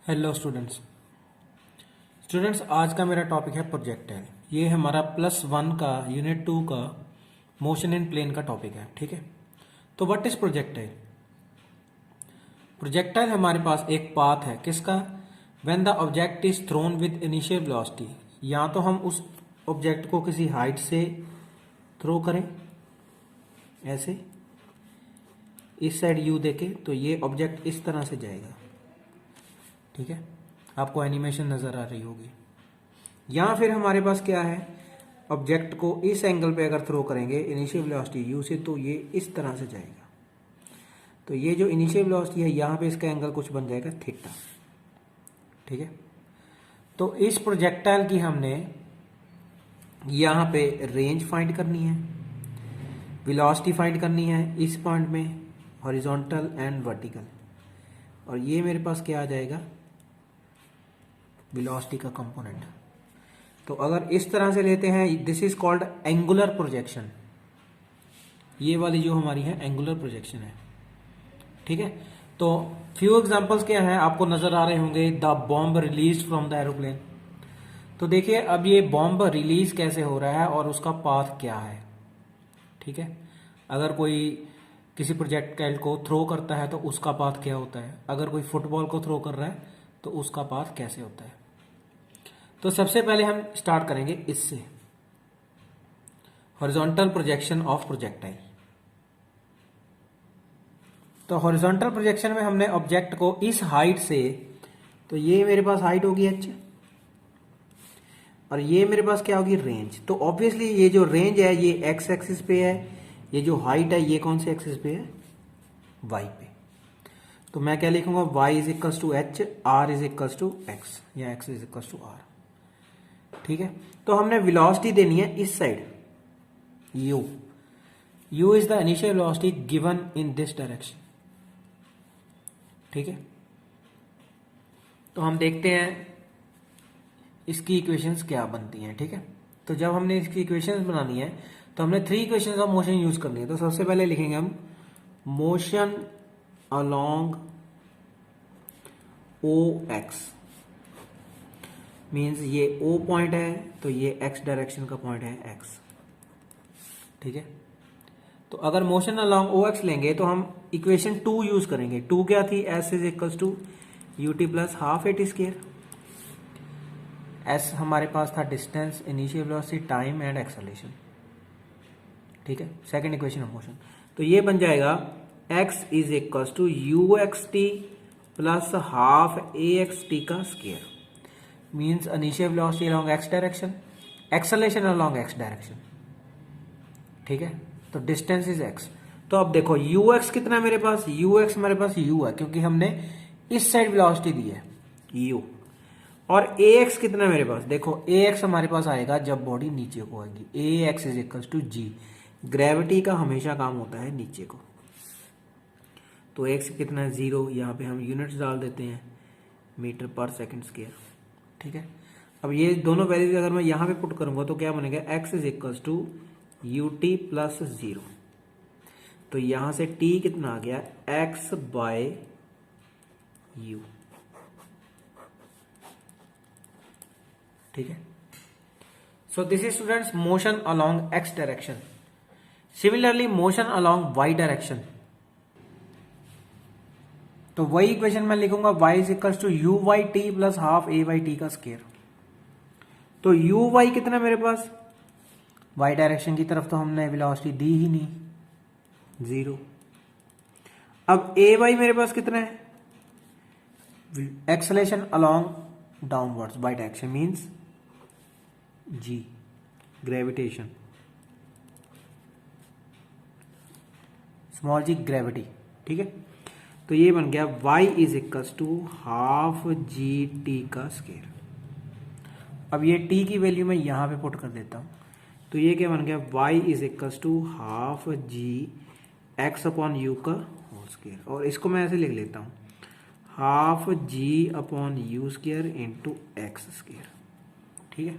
Hello students. आज का मेरा टॉपिक है प्रोजेक्टाइल। ये हमारा +1 का यूनिट 2 का मोशन इन प्लेन का टॉपिक है। ठीक है, तो व्हाट इज प्रोजेक्टाइल? प्रोजेक्टाइल हमारे पास एक पाथ है किसका? When the object is throne with initial velocity. या तो हम उस ऑब्जेक्ट को किसी हाइट से थ्रो करें, ऐसे इस साइड यू देके, तो ये ऑब्जेक्ट इस तरह से जाएगा। ठीक है, आपको एनिमेशन नजर आ रही होगी। या फिर हमारे पास क्या है, ऑब्जेक्ट को इस एंगल पे अगर थ्रो करेंगे इनिशियल वेलोसिटी यू से, तो ये इस तरह से जाएगा। तो ये जो इनिशियल वेलोसिटी है यहाँ पे इसका एंगल कुछ बन जाएगा थीटा। ठीक है, तो इस प्रोजेक्टाइल की हमने यहाँ पे रेंज फाइंड करनी है, वेलोसिटी फाइंड करनी है इस पॉइंट में, हॉरिजॉन्टल एंड वर्टिकल। और ये मेरे पास क्या आ जाएगा, वेलोसिटी का कंपोनेंट। तो अगर इस तरह से लेते हैं, this is called angular projection. ये वाली जो हमारी है एंगुलर प्रोजेक्शन है। ठीक है, तो फ्यू एग्जांपल्स क्या हैं आपको नजर आ रहे होंगे। The bomb release from the aeroplane. तो देखिए अब ये बॉम्ब रिलीज कैसे हो रहा है और उसका पाथ क्या है। ठीक है, अगर कोई किसी प्रोजेक्टाइल को थ्रो करता है तो उसका पाथ क्या होता है, अगर कोई फुटबॉल को थ्रो कर रहा है तो उसका पाथ कैसे होता है। तो सबसे पहले हम स्टार्ट करेंगे इससे, हॉरिजॉन्टल प्रोजेक्शन ऑफ प्रोजेक्टाइल। तो हॉरिजॉन्टल प्रोजेक्शन में हमने ऑब्जेक्ट को इस हाइट से, तो ये मेरे पास हाइट होगी h, और ये मेरे पास क्या होगी, रेंज। तो ऑब्वियसली ये जो रेंज है ये एक्स एक्सिस पे है, ये जो हाइट है ये कौन से एक्सिस पे है, वाई पे। तो मैं क्या लिखूंगा, y is equals to h, r is equals to x, या x is equals to r। ठीक है, तो हमने वेलोसिटी देनी है इस side u। u is the initial velocity given in this direction. ठीक है, तो हम देखते हैं इसकी इक्वेशंस क्या बनती हैं। ठीक है, तो जब हमने इसकी इक्वेशंस बनानी है तो हमने 3 इक्वेशंस ऑफ मोशन यूज करनी है। तो सबसे पहले लिखेंगे हम मोशन अलोंग ओ एक्स, मीन्स ये O पॉइंट है तो ये x डायरेक्शन का पॉइंट है x। ठीक है, तो अगर मोशन अलोंग ओ एक्स लेंगे तो हम इक्वेशन 2 यूज करेंगे। 2 क्या थी, s is equals to u t plus half a t square. s हमारे पास था distance, initial velocity, time and acceleration. ठीक है, सेकंड इक्वेशन ऑफ मोशन। तो ये बन जाएगा x is equals to you x T plus half A x T का square, means initial velocity along x direction, acceleration along x direction. ठीक है, तो डिस्टेंस इज x। तो अब देखो ux कितना है मेरे पास, ux मेरे पास u है क्योंकि हमने इस साइड वेलोसिटी दी है u। और ax कितना है मेरे पास, देखो ax हमारे पास आएगा जब बॉडी नीचे को आएगी। ax is equals to g। Gravity का हमेशा काम होता है नीचे को। तो x कितना है, 0। यहाँ पे हम यूनिट्स डाल देते हैं, मीटर पर सेकंड स्क्वायर। ठीक है, अब ये दोनों वैल्यूज अगर मैं यहाँ पे पुट करूंगा तो क्या बनेगा, x is equals to u t plus 0। तो यहां से t कितना आ गया, x बाय यू। ठीक है, so this is students motion along x direction. Similarly motion along y direction, तो वही इक्वेशन मैं लिखूंगा, y is equals to u y t plus half a y t का स्क्वायर। तो यू वाई कितना मेरे पास, y डायरेक्शन की तरफ तो हमने वेलोसिटी दी ही नहीं, 0। अब ए वाई मेरे पास कितना है, acceleration along downwards by direction, means g, gravitation, small g gravity. ठीक है, तो ये बन गया y is equals to half g t का स्क्वायर। अब ये t की वैल्यू मैं यहां पे पुट कर देता हूं, तो ये क्या बन गया, y is equals to half g x upon u का होल स्क्वायर। और इसको मैं ऐसे लिख लेता हूं, half g upon u square into x square. ठीक है,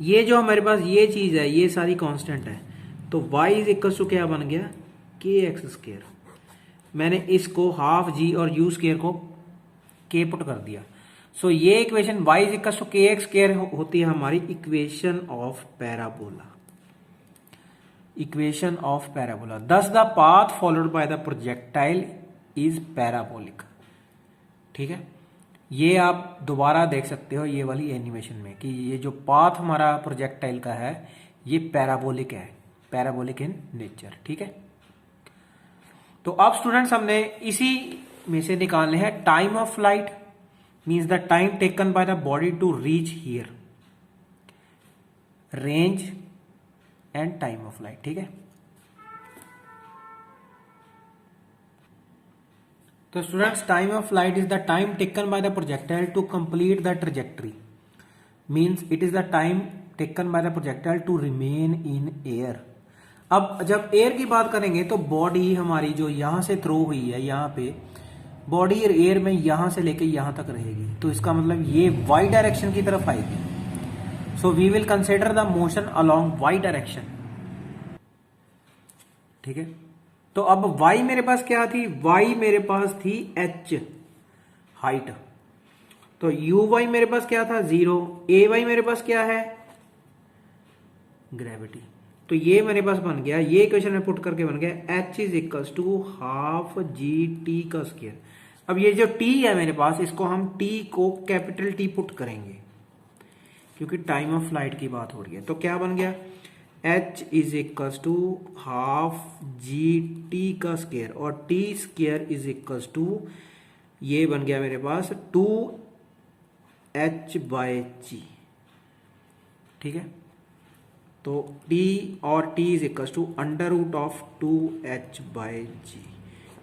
ये जो हमारे पास ये चीज है ये सारी कांस्टेंट है, तो y इज इक्वल्स टू क्या बन गया, के एक्स स्क्वायर। मैंने इसको हाफ जी और यू स्क्वायर को के पुट कर दिया। सो ये equation y is equal to K X square होती है हमारी equation of parabola. Equation of parabola. Thus the path followed by the projectile is parabolic. ठीक है, ये आप दोबारा देख सकते हो ये वाली एनिमेशन में कि ये जो पाथ हमारा प्रोजेक्टाइल का है ये पैराबोलिक है, पैराबोलिक इन नेचर। ठीक है, तो अब स्टूडेंट्स हमने इसी में से निकालने हैं time of flight, means the time taken by the body to reach here, range and time of flight. ठीक है, तो students time of flight is the time taken by the projectile to complete the trajectory, means it is the time taken by the projectile to remain in air. अब जब air की बात करेंगे तो body हमारी जो यहां से थ्रो हुई है, यहाँ पे बॉडी एयर में यहां से लेके यहां तक रहेगी, तो इसका मतलब ये वाई डायरेक्शन की तरफ आएगी। So we will consider the motion along y direction. ठीक है, तो अब y मेरे पास क्या थी, y मेरे पास थी h हाइट, तो uy मेरे पास क्या था 0, ay मेरे पास क्या है ग्रेविटी। तो ये मेरे पास बन गया, ये इक्वेशन में पुट करके बन गया h is equal to half g t का स्क्वायर। अब ये जो t है मेरे पास, इसको हम t को कैपिटल T पुट करेंगे क्योंकि टाइम ऑफ फ्लाइट की बात हो रही है। तो क्या बन गया h is equal to half g t का स्क्वायर और t square is equal to ये बन गया मेरे पास 2h बाय जी। ठीक है, तो t और t is equal to under root of 2h by g.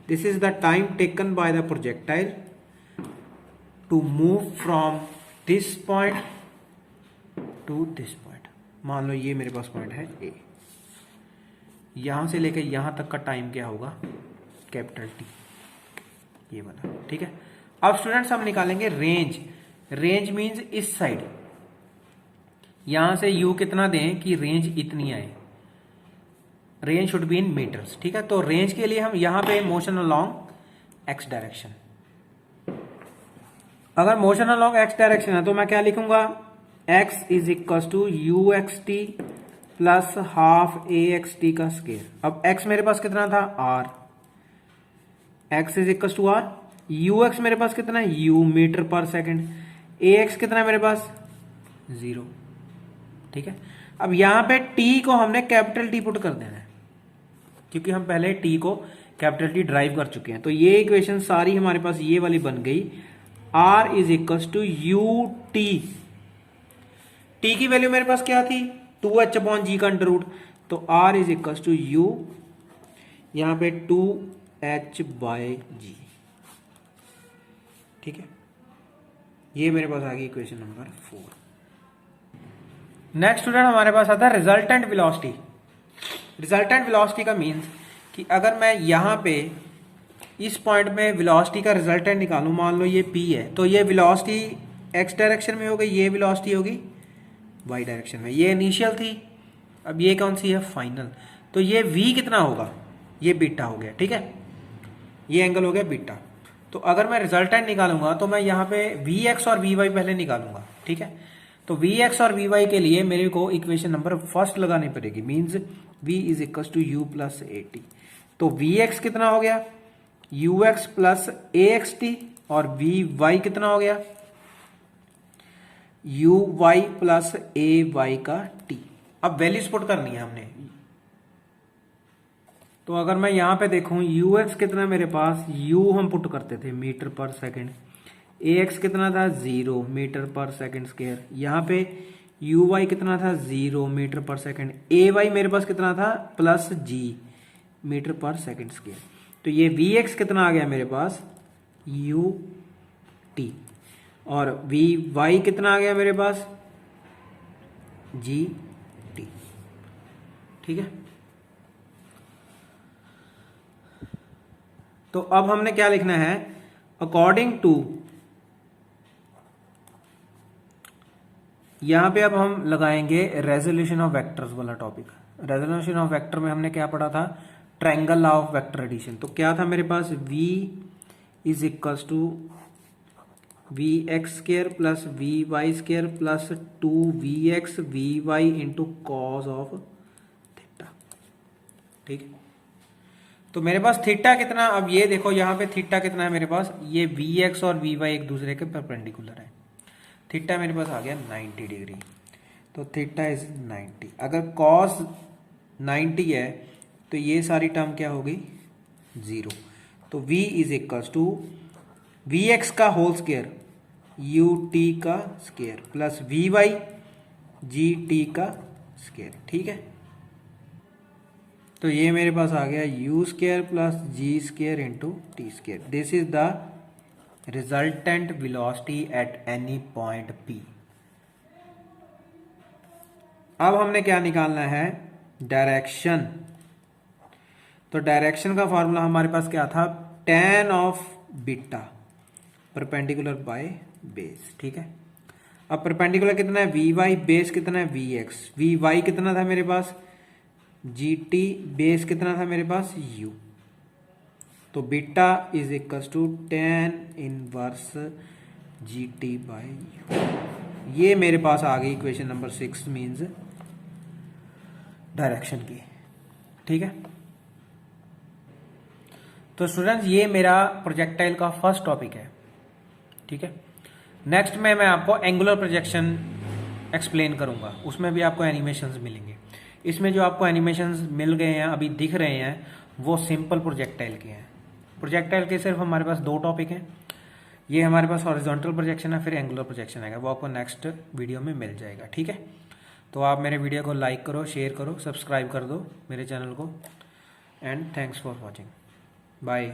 This is the time taken by the projectile to move from this point to this point. मान लो ये मेरे पास पॉइंट है ए, यहां से लेकर यहां तक का टाइम क्या होगा कैपिटल टी, ये बना। ठीक है, अब स्टूडेंट्स हम निकालेंगे रेंज। रेंज मींस इस साइड, यहां से u कितना दें कि रेंज इतनी आए, range should be in metres. ठीक है, तो रेंज के लिए हम यहां पे मोशन अलोंग एक्स डायरेक्शन, अगर मोशन अलोंग एक्स डायरेक्शन है तो मैं क्या लिखूंगा x is equal to you x T plus half A x T का स्क्वायर। अब x मेरे पास कितना था r, x is equal to r, you x मेरे पास कितना है u मीटर पर सेकंड, ए एक्स कितना है मेरे पास 0। ठीक है, अब यहां पे t को हमने कैपिटल T पुट कर देना है क्योंकि हम पहले t को कैपिटल T ड्राइव कर चुके हैं। तो ये इक्वेशन सारी हमारे पास ये वाली बन गई, r is equal to u t. t की वैल्यू मेरे पास क्या थी 2h अपॉन जी का अंडर रूट, तो r is equal to u यहां पे 2h बाय जी। ठीक है, ये मेरे पास आ गई इक्वेशन नंबर 4। नेक्स्ट स्टूडेंट हमारे पास आता है रिजल्टेंट वेलोसिटी। रिजल्टेंट वेलोसिटी का मींस कि अगर मैं यहां पे इस पॉइंट में वेलोसिटी का रिजल्टेंट निकालूं, मान लो ये p है, तो ये वेलोसिटी x डायरेक्शन में हो गई, ये वेलोसिटी होगी y डायरेक्शन में। ये इनिशियल थी, अब ये कौन सी है फाइनल, तो ये v कितना होगा, ये बीटा हो गया। ठीक है, ये एंगल हो गया बीटा। तो अगर मैं रिजल्टेंट निकालूंगा तो मैं यहाँ पे vx और vy पहले निकालूंगा। ठीक है, तो vx और vy के लिए मेरे को इक्वेशन नंबर फर्स्ट लगानी पड़ेगी, means v is equal to u plus a t. तो vx कितना हो गया ux plus a x t और vy कितना हो गया uy प्लस ए वाई का t। अब वैल्यूज पुट करनी है हमने, तो अगर मैं यहां पे देखूं ux कितना मेरे पास, u हम पुट करते थे मीटर पर सेकंड, ax कितना था 0 मीटर पर सेकंड स्क्वायर, यहाँ पे uy कितना था 0 मीटर पर सेकंड, ay मेरे पास कितना था प्लस g मीटर पर सेकंड स्क्वायर। तो ये vx कितना आ गया मेरे पास ut और vy कितना आ गया मेरे पास gt। ठीक है, तो अब हमने क्या लिखना है, अकॉर्डिंग टू, यहां पे अब हम लगाएंगे रेजोल्यूशन ऑफ वेक्टर्स वाला टॉपिक। रेजोल्यूशन ऑफ वेक्टर में हमने क्या पढ़ा था, triangle law of vector addition. तो क्या था मेरे पास v is equal to v x square plus v y square plus 2vx vy into cos of theta. ठीक है, तो मेरे पास थीटा कितना, अब ये देखो यहाँ पे थीटा कितना है मेरे पास, ये वी एक्स और वी वाई एक दूसरे के परपेंडिकुलर है। थीटा मेरे पास आ गया 90 डिग्री, तो थीटा इज 90। अगर कॉस 90 है तो ये सारी टर्म क्या होगी, 0। तो v is equals to v x का होल स्केयर यू टी का square plus v y g t का स्केयर। ठीक है, तो ये मेरे पास आ गया u square plus g square into t square. This is the resultant velocity at any point P। अब हमने क्या निकालना है, डायरेक्शन। तो डायरेक्शन का फॉर्मूला हमारे पास क्या था, tan of beta perpendicular by base. ठीक है, अब परपेंडिकुलर कितना है वी वाई, बेस कितना है वी एक्स, वी वाई कितना था मेरे पास जी टी, बेस कितना था मेरे पास u। तो beta is equal to tan inverse g t by u. ये मेरे पास आ गई इक्वेशन नंबर 6 मीन्स डायरेक्शन की। ठीक है, तो स्टूडेंट्स ये मेरा प्रोजेक्टाइल का फर्स्ट टॉपिक है। ठीक है, नेक्स्ट में मैं आपको एंगुलर प्रोजेक्शन एक्सप्लेन करूंगा, उसमें भी आपको एनिमेशंस मिलेंगे। इसमें जो आपको एनिमेशंस मिल गए हैं अभी दिख रहे हैं वो सिंपल प्रोजेक्टाइल के हैं। प्रोजेक्टाइल के सिर्फ हमारे पास 2 टॉपिक हैं, ये हमारे पास हॉरिजॉन्टल प्रोजेक्शन है, फिर एंगुलर प्रोजेक्शन आएगा, वो आपको नेक्स्ट वीडियो में मिल जाएगा। ठीक है, तो आप मेरे वीडियो को लाइक करो, शेयर करो, सब्सक्राइब कर दो मेरे चैनल को, and thanks for watching, bye.